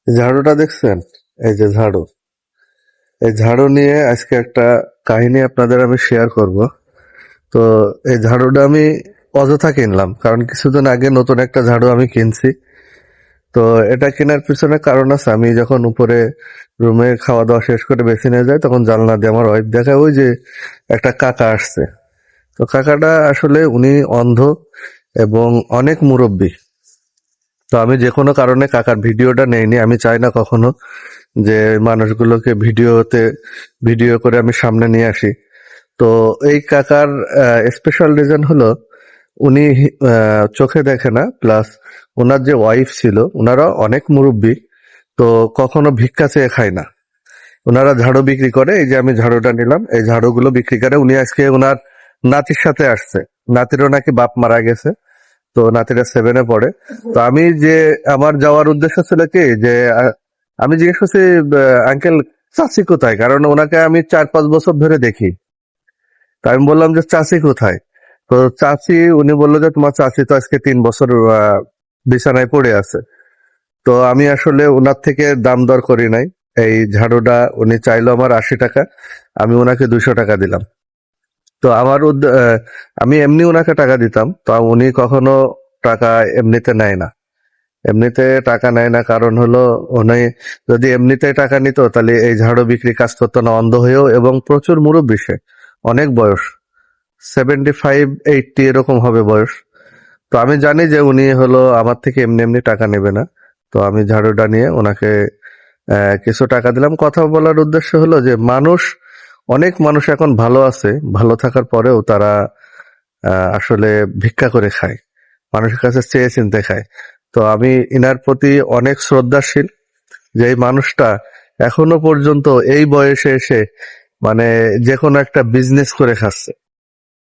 ঝাড়ুটা দেখছেন? এই যে ঝাড়ু, এই ঝাড়ু নিয়ে আজকে একটা কাহিনী আপনাদের আমি শেয়ার করব। তো এই ঝাড়ুটা আমি অযথা কিনলাম, কারণ কিছুদিন আগে নতুন একটা ঝাড়ু আমি কিনছি। তো এটা কেনার পিছনে কারণ আছে। আমি যখন উপরে রুমে খাওয়া দাওয়া শেষ করে বেসিনে যাই, তখন জানলা দিয়ে আমার ওয়াইফ দেখায় ওই যে একটা কাকা আসছে। তো কাকাটা আসলে উনি অন্ধ এবং অনেক মুরব্বী। তো আমি যে কোনো কারণে কাকার ভিডিওটা নেইনি। আমি চাই না কখনো যে মানুষগুলোকে ভিডিও করে আমি সামনে নিয়ে আসি। তো এই কাকার স্পেশাল রিজন হলো উনি চোখে দেখে না, প্লাস ওনার যে ওয়াইফ ছিল ওনারা অনেক মুরব্বী। তো কখনো ভিক্ষা চেয়ে খায় না। ওনারা ঝাড়ু বিক্রি করে। এই যে আমি ঝাড়ুটা নিলাম, এই ঝাড়ুগুলো বিক্রি করে। উনি আজকে ওনার নাতির সাথে আসছে। নাতিরও নাকি বাপ মারা গেছে, তো নাতিরা 7-এ পড়ে। তো আমি যে আমার যাওয়ার উদ্দেশ্য ছিল কি যে আমি জিজ্ঞেস করছি, আঙ্কেল চাচি কোথায়, কারণ ওনাকে আমি 4-5 বছর ধরে দেখি। তা আমি বললাম যে চাচি কোথায়। তো চাচি, উনি বললো যে তোমার চাচি তো আজকে 3 বছর বিছানায় পড়ে আছে। তো আমি আসলে ওনার থেকে দাম দর করি নাই। এই ঝাড়ুটা উনি চাইলো আমার 80 টাকা, আমি ওনাকে 200 টাকা দিলাম। তো আমি এমনি ওনাকে টাকা দিতাম, তো উনি কখনো টাকা এমনিতে নেয় না। এমনিতে টাকা নেয় না, কারণ হলো উনি যদি এমনিতে টাকা নিত তাহলে এই ঝাড়ু বিক্রি কাজ করতো না, অন্ধ হয়েও। এবং প্রচুর মুরব্বী সে, অনেক বয়স, 75-80 এরকম হবে বয়স। তো আমি জানি যে উনি হলো আমার থেকে এমনি এমনি টাকা নেবে না। তো আমি ঝাড়ুটা নিয়ে ওনাকে কিছু টাকা দিলাম। কথা বলার উদ্দেশ্য হলো যে অনেক মানুষ এখন ভালো আছে, ভালো থাকার পরেও তারা আসলে ভিক্ষা করে খায়, মানুষের কাছে চেয়ে চিনতে খায়। তো আমি ইনার প্রতি অনেক শ্রদ্ধাশীল যে এই মানুষটা এখনো পর্যন্ত এই বয়সে এসে মানে যে কোনো একটা বিজনেস করে খাচ্ছে।